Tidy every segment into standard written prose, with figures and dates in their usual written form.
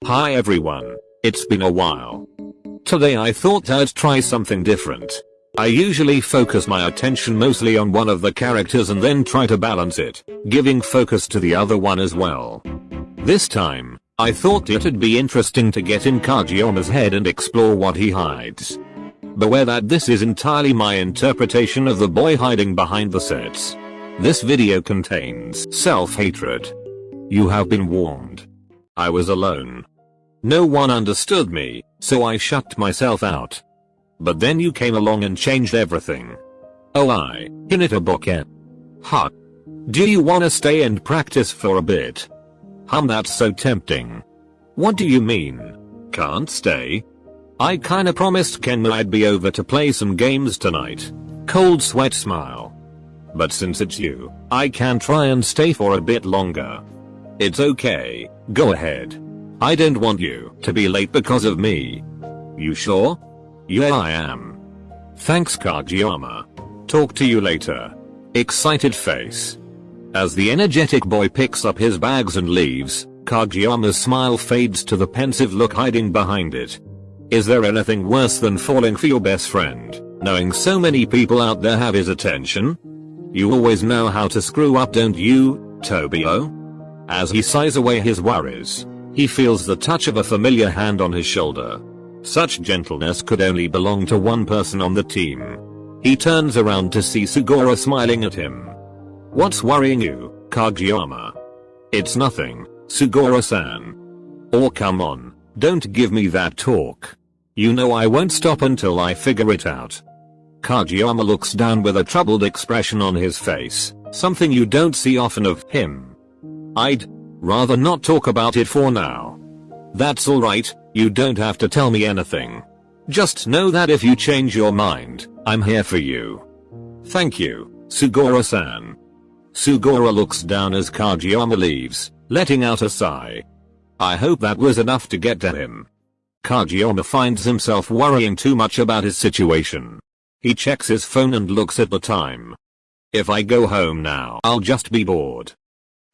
Hi everyone, it's been a while. Today I thought I'd try something different. I usually focus my attention mostly on one of the characters and then try to balance it, giving focus to the other one as well. This time, I thought it'd be interesting to get in Kageyama's head and explore what he hides. Beware that this is entirely my interpretation of the boy hiding behind the sets. This video contains self-hatred. You have been warned. I was alone. No one understood me, so I shut myself out. But then you came along and changed everything. Oh, Hinata Boken. Huh. Do you wanna stay and practice for a bit? That's so tempting. What do you mean? Can't stay? I kinda promised Kenma I'd be over to play some games tonight. Cold sweat smile. But since it's you, I can try and stay for a bit longer. It's okay, go ahead. I don't want you to be late because of me. You sure? Yeah, I am. Thanks Kageyama. Talk to you later. Excited face. As the energetic boy picks up his bags and leaves, Kageyama's smile fades to the pensive look hiding behind it. Is there anything worse than falling for your best friend, knowing so many people out there have his attention? You always know how to screw up, don't you, Tobio? As he sighs away his worries, he feels the touch of a familiar hand on his shoulder. Such gentleness could only belong to one person on the team. He turns around to see Sugawara smiling at him. What's worrying you, Kageyama? It's nothing, Sugawara-san. Oh come on, don't give me that talk. You know I won't stop until I figure it out. Kageyama looks down with a troubled expression on his face, something you don't see often of him. I'd rather not talk about it for now. That's alright, you don't have to tell me anything. Just know that if you change your mind, I'm here for you. Thank you, Sugawara-san. Sugawara looks down as Kageyama leaves, letting out a sigh. I hope that was enough to get to him. Kageyama finds himself worrying too much about his situation. He checks his phone and looks at the time. If I go home now, I'll just be bored.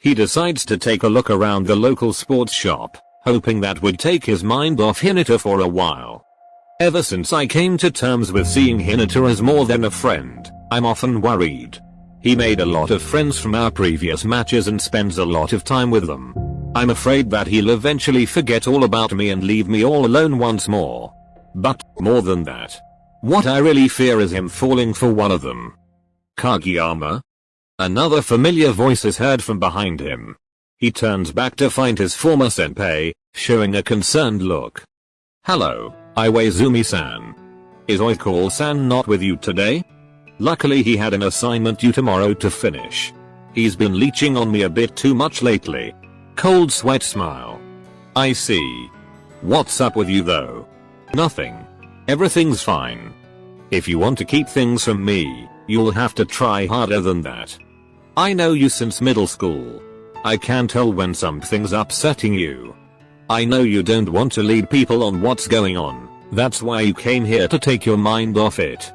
He decides to take a look around the local sports shop, hoping that would take his mind off Hinata for a while. Ever since I came to terms with seeing Hinata as more than a friend, I'm often worried. He made a lot of friends from our previous matches and spends a lot of time with them. I'm afraid that he'll eventually forget all about me and leave me all alone once more. But, more than that, what I really fear is him falling for one of them. Kageyama? Another familiar voice is heard from behind him. He turns back to find his former senpai, showing a concerned look. Hello, Iwaizumi-san. Is Oikawa-san not with you today? Luckily he had an assignment due tomorrow to finish. He's been leeching on me a bit too much lately. Cold sweat smile. I see. What's up with you though? Nothing. Everything's fine. If you want to keep things from me, you'll have to try harder than that. I know you since middle school. I can tell when something's upsetting you. I know you don't want to lead people on what's going on, that's why you came here to take your mind off it.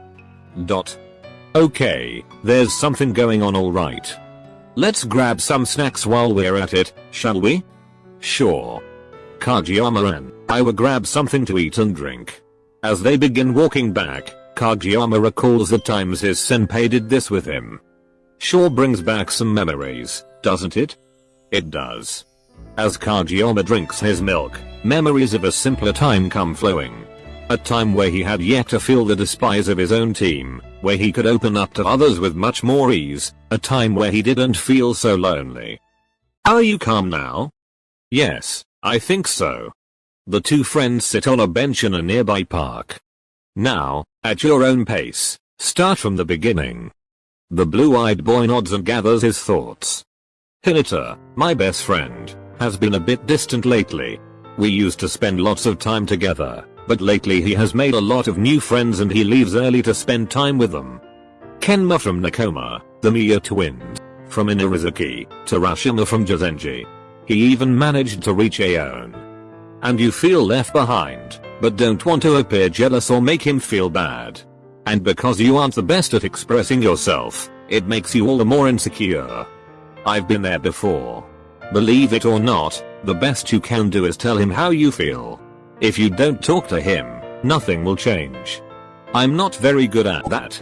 Okay, there's something going on alright. Let's grab some snacks while we're at it, shall we? Sure. Kageyama and I will grab something to eat and drink. As they begin walking back, Kageyama recalls the times his senpai did this with him. Sure brings back some memories, doesn't it? It does. As Kageyama drinks his milk, memories of a simpler time come flowing. A time where he had yet to feel the despise of his own team, where he could open up to others with much more ease, a time where he didn't feel so lonely. Are you calm now? Yes, I think so. The two friends sit on a bench in a nearby park. Now, at your own pace, start from the beginning. The blue-eyed boy nods and gathers his thoughts. Hinata, my best friend, has been a bit distant lately. We used to spend lots of time together, but lately he has made a lot of new friends and he leaves early to spend time with them. Kenma from Nakoma, the Miya twins, from Inarizaki, Terashima from Jozenji. He even managed to reach Aeon. And you feel left behind, but don't want to appear jealous or make him feel bad. And because you aren't the best at expressing yourself, it makes you all the more insecure. I've been there before. Believe it or not, the best you can do is tell him how you feel. If you don't talk to him, nothing will change. I'm not very good at that.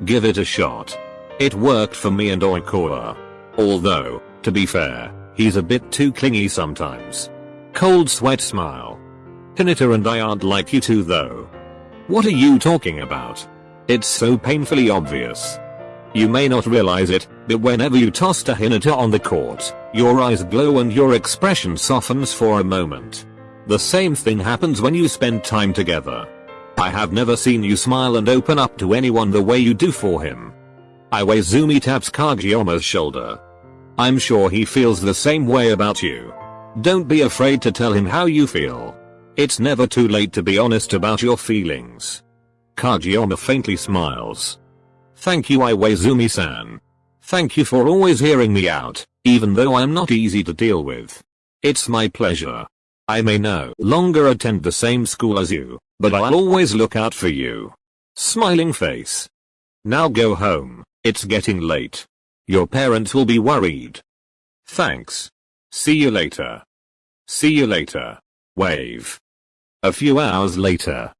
Give it a shot. It worked for me and Oikawa. Although, to be fair, he's a bit too clingy sometimes. Cold sweat smile. Hinata and I aren't like you two though. What are you talking about? It's so painfully obvious. You may not realize it, but whenever you toss to Hinata on the court, your eyes glow and your expression softens for a moment. The same thing happens when you spend time together. I have never seen you smile and open up to anyone the way you do for him. Iwaizumi taps Kageyama's shoulder. I'm sure he feels the same way about you. Don't be afraid to tell him how you feel. It's never too late to be honest about your feelings. Kageyama faintly smiles. Thank you, Iwaizumi-san. Thank you for always hearing me out, even though I'm not easy to deal with. It's my pleasure. I may no longer attend the same school as you, but I'll always look out for you. Smiling face. Now go home, it's getting late. Your parents will be worried. Thanks. See you later. See you later. Wave. A few hours later.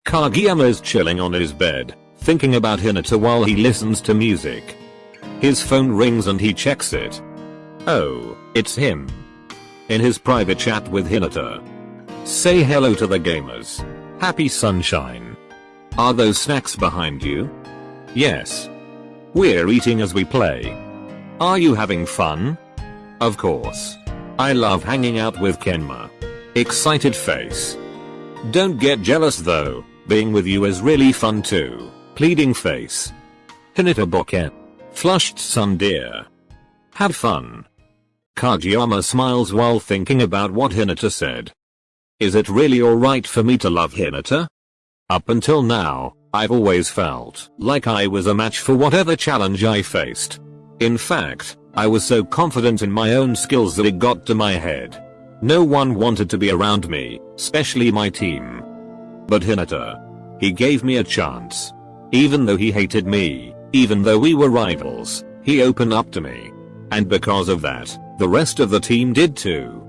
Kageyama is chilling on his bed, thinking about Hinata while he listens to music. His phone rings and he checks it. Oh, it's him. In his private chat with Hinata. Say hello to the gamers. Happy sunshine. Are those snacks behind you? Yes. We're eating as we play. Are you having fun? Of course. I love hanging out with Kenma. Excited face. Don't get jealous though, being with you is really fun too. Pleading face. Hinata Boken. Flushed sun dear. Have fun. Kageyama smiles while thinking about what Hinata said. Is it really alright for me to love Hinata? Up until now, I've always felt like I was a match for whatever challenge I faced. In fact, I was so confident in my own skills that it got to my head. No one wanted to be around me, especially my team. But Hinata. He gave me a chance. Even though he hated me, even though we were rivals, he opened up to me. And because of that, the rest of the team did too.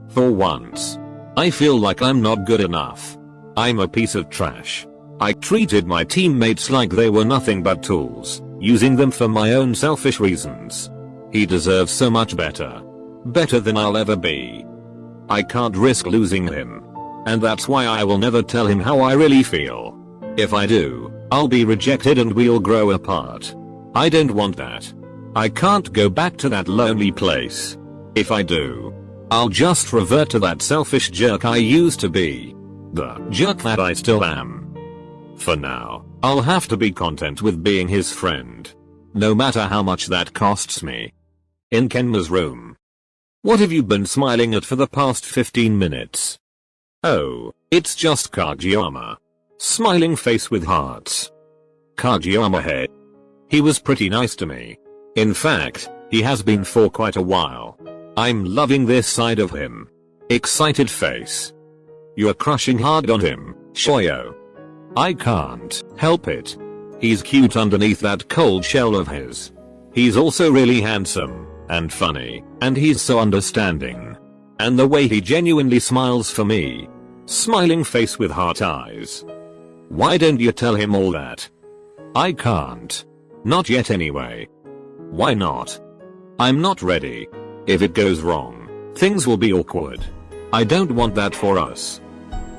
For once. I feel like I'm not good enough. I'm a piece of trash. I treated my teammates like they were nothing but tools, using them for my own selfish reasons. He deserves so much better. Better than I'll ever be. I can't risk losing him. And that's why I will never tell him how I really feel. If I do, I'll be rejected and we'll grow apart. I don't want that. I can't go back to that lonely place. If I do, I'll just revert to that selfish jerk I used to be. The jerk that I still am. For now, I'll have to be content with being his friend. No matter how much that costs me. In Kenma's room. What have you been smiling at for the past 15 minutes? Oh, it's just Kageyama. Smiling face with hearts. Kageyama head. He was pretty nice to me. In fact, he has been for quite a while. I'm loving this side of him. Excited face. You're crushing hard on him, Shoyo. I can't help it. He's cute underneath that cold shell of his. He's also really handsome, and funny, and he's so understanding. And the way he genuinely smiles for me. Smiling face with heart eyes. Why don't you tell him all that? I can't. Not yet anyway. Why not? I'm not ready. If it goes wrong, things will be awkward. I don't want that for us.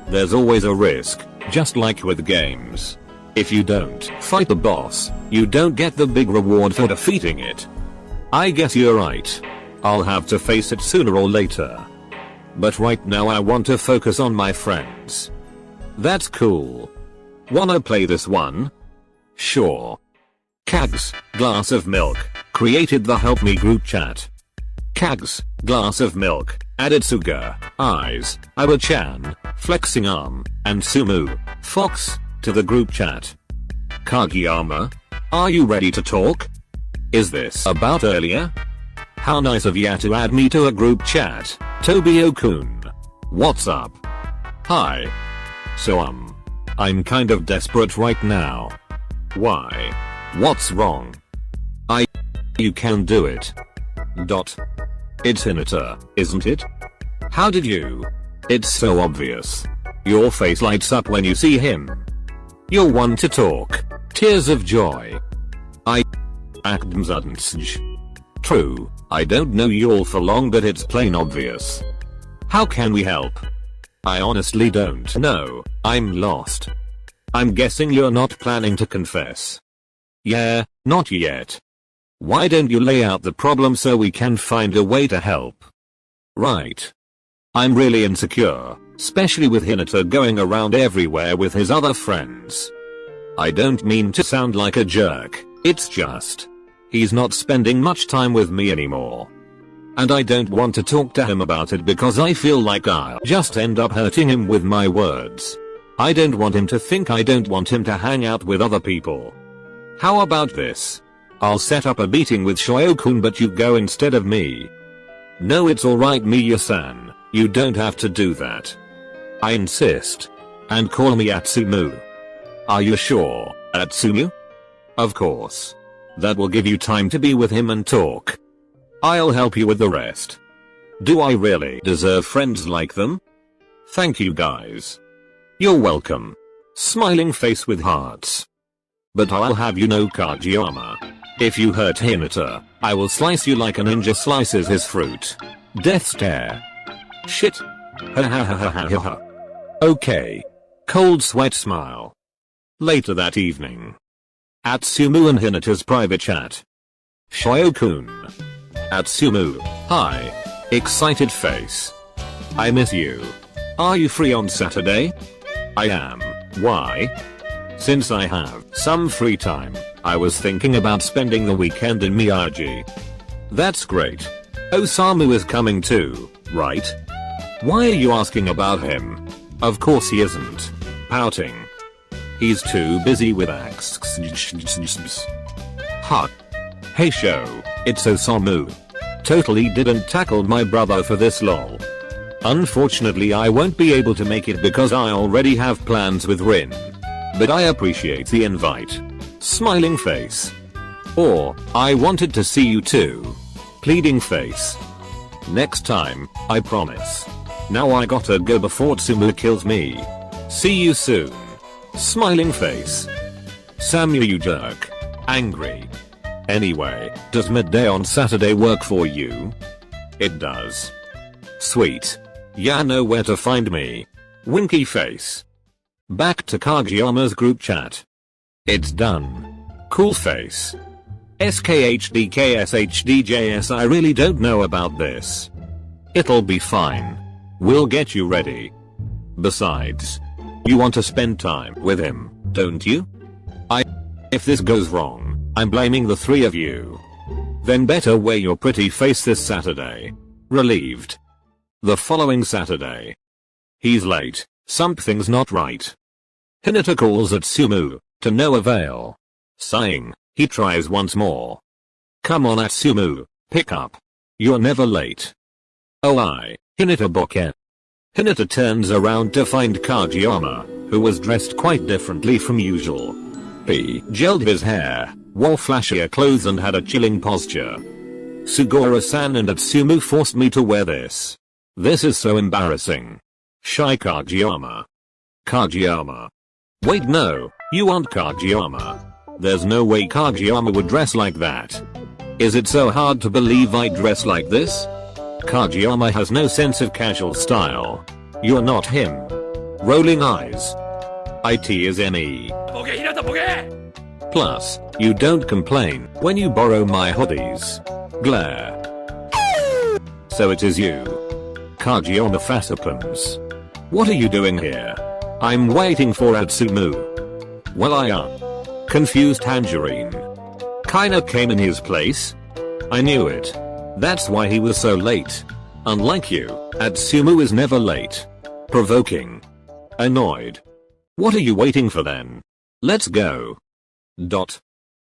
There's always a risk, just like with games. If you don't fight the boss, you don't get the big reward for defeating it. I guess you're right. I'll have to face it sooner or later. But right now I want to focus on my friends. That's cool. Wanna play this one? Sure. Kags, glass of milk, created the help me group chat. Kags, glass of milk, added Suga, eyes, Iwa-chan, flexing arm, and Sumu, fox, to the group chat. Kageyama? Are you ready to talk? Is this about earlier? How nice of ya to add me to a group chat, Tobio-kun. What's up? Hi. So I'm kind of desperate right now. Why? What's wrong? You can do it. It's Hinata, isn't it? How did you? It's so obvious. Your face lights up when you see him. You're one to talk. Tears of joy. True, I don't know you all for long but it's plain obvious. How can we help? I honestly don't know, I'm lost. I'm guessing you're not planning to confess. Yeah, not yet. Why don't you lay out the problem so we can find a way to help? Right. I'm really insecure, especially with Hinata going around everywhere with his other friends. I don't mean to sound like a jerk, it's just he's not spending much time with me anymore. And I don't want to talk to him about it because I feel like I'll just end up hurting him with my words. I don't want him to think I don't want him to hang out with other people. How about this? I'll set up a meeting with Shoyo-kun but you go instead of me. No, it's alright Miya-san, you don't have to do that. I insist. And call me Atsumu. Are you sure, Atsumu? Of course. That will give you time to be with him and talk. I'll help you with the rest. Do I really deserve friends like them? Thank you guys. You're welcome. Smiling face with hearts. But I'll have you know, Kageyama, if you hurt Hinata, I will slice you like a ninja slices his fruit. Death stare. Shit. Ha ha ha ha ha ha. Okay. Cold sweat smile. Later that evening. Atsumu and Hinata's private chat. Shoyo-kun. Atsumu, hi. Excited face. I miss you. Are you free on Saturday? I am. Why? Since I have some free time, I was thinking about spending the weekend in Miyagi. That's great. Osamu is coming too, right? Why are you asking about him? Of course he isn't. Pouting. He's too busy with Hastags. Huh. Hey show, it's Osamu. Totally didn't tackle my brother for this lol. Unfortunately I won't be able to make it because I already have plans with Rin. But I appreciate the invite. Smiling face. Or, I wanted to see you too. Pleading face. Next time, I promise. Now I gotta go before Tsumu kills me. See you soon. Smiling face. Samu you jerk. Angry. Anyway, does midday on Saturday work for you? It does. Sweet. Yeah, know where to find me. Winky face. Back to Kageyama's group chat. It's done. Cool face. SKHDKSHDJS I really don't know about this. It'll be fine. We'll get you ready. Besides, you want to spend time with him, don't you? If this goes wrong, I'm blaming the three of you. Then better wear your pretty face this Saturday. Relieved. The following Saturday. He's late, something's not right. Hinata calls Atsumu, to no avail. Sighing, he tries once more. Come on Atsumu, pick up. You're never late. Oh Hinata bokeh. Hinata turns around to find Kageyama, who was dressed quite differently from usual. He gelled his hair, wore flashier clothes and had a chilling posture. Sugawara-san and Atsumu forced me to wear this. This is so embarrassing. Shy Kageyama. Kageyama. Wait no, you aren't Kageyama. There's no way Kageyama would dress like that. Is it so hard to believe I dress like this? Kageyama has no sense of casual style. You're not him. Rolling eyes. It is me. Plus, you don't complain when you borrow my hoodies. Glare. So it is you. Kageyama Fasipums. What are you doing here? I'm waiting for Atsumu. Well I confused Tangerine. Kinda came in his place. I knew it. That's why he was so late. Unlike you, Atsumu is never late. Provoking. Annoyed. What are you waiting for then? Let's go.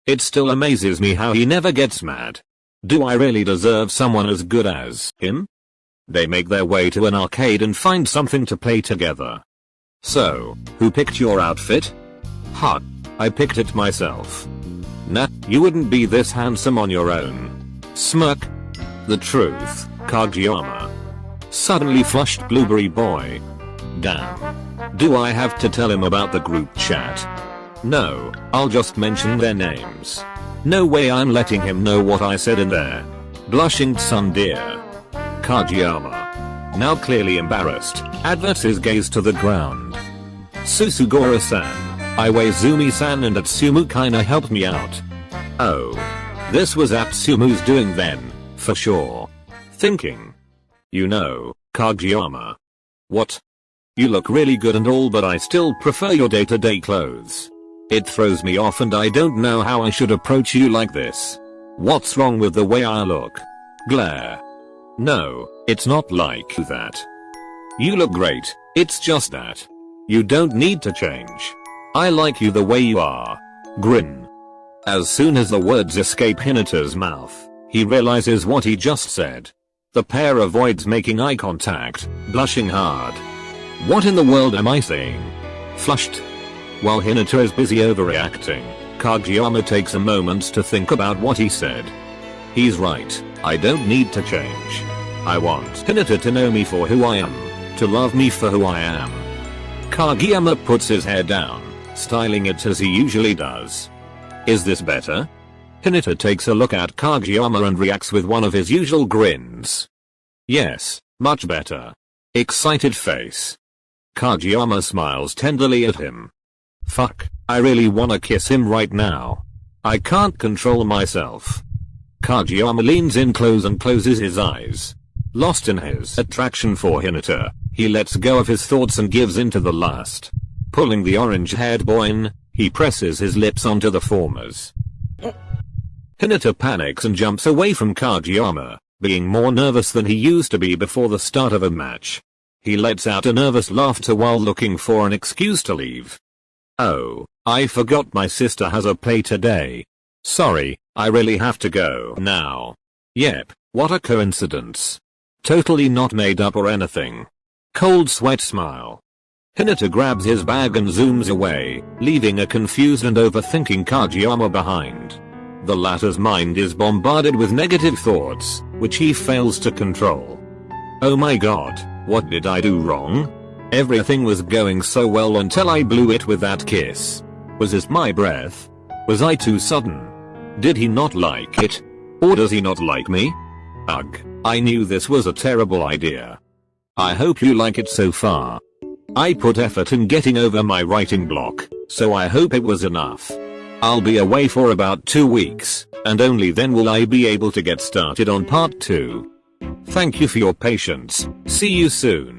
It still amazes me how he never gets mad. Do I really deserve someone as good as him? They make their way to an arcade and find something to play together. So, who picked your outfit? Huh, I picked it myself. Nah, you wouldn't be this handsome on your own. Smirk. The truth. Kageyama. Suddenly flushed blueberry boy. Damn. Do I have to tell him about the group chat? No, I'll just mention their names. No way I'm letting him know what I said in there. Blushing tsundere. Kageyama. Now clearly embarrassed, adverts his gaze to the ground. Sugawara-san, Iwaizumi-san and Atsumu kinda helped me out. Oh. This was Atsumu's doing then, for sure. Thinking. You know, Kageyama. What? You look really good and all, but I still prefer your day-to-day clothes. It throws me off and I don't know how I should approach you like this. What's wrong with the way I look? Glare. No, it's not like that. You look great, it's just that. You don't need to change. I like you the way you are. Grin. As soon as the words escape Hinata's mouth, he realizes what he just said. The pair avoids making eye contact, blushing hard. What in the world am I saying? Flushed. While Hinata is busy overreacting, Kageyama takes a moment to think about what he said. He's right, I don't need to change. I want Hinata to know me for who I am, to love me for who I am. Kageyama puts his hair down, styling it as he usually does. Is this better? Hinata takes a look at Kageyama and reacts with one of his usual grins. Yes, much better. Excited face. Kageyama smiles tenderly at him. Fuck, I really wanna kiss him right now. I can't control myself. Kageyama leans in close and closes his eyes. Lost in his attraction for Hinata, he lets go of his thoughts and gives into the lust. Pulling the orange-haired boy in, he presses his lips onto the former's. Hinata panics and jumps away from Kageyama, being more nervous than he used to be before the start of a match. He lets out a nervous laughter while looking for an excuse to leave. Oh, I forgot my sister has a play today. Sorry, I really have to go now. Yep, what a coincidence. Totally not made up or anything. Cold sweat smile. Hinata grabs his bag and zooms away, leaving a confused and overthinking Kageyama behind. The latter's mind is bombarded with negative thoughts, which he fails to control. Oh my god, what did I do wrong? Everything was going so well until I blew it with that kiss. Was this my breath? Was I too sudden? Did he not like it? Or does he not like me? Ugh, I knew this was a terrible idea. I hope you like it so far. I put effort in getting over my writing block, so I hope it was enough. I'll be away for about 2 weeks, and only then will I be able to get started on part 2. Thank you for your patience, see you soon.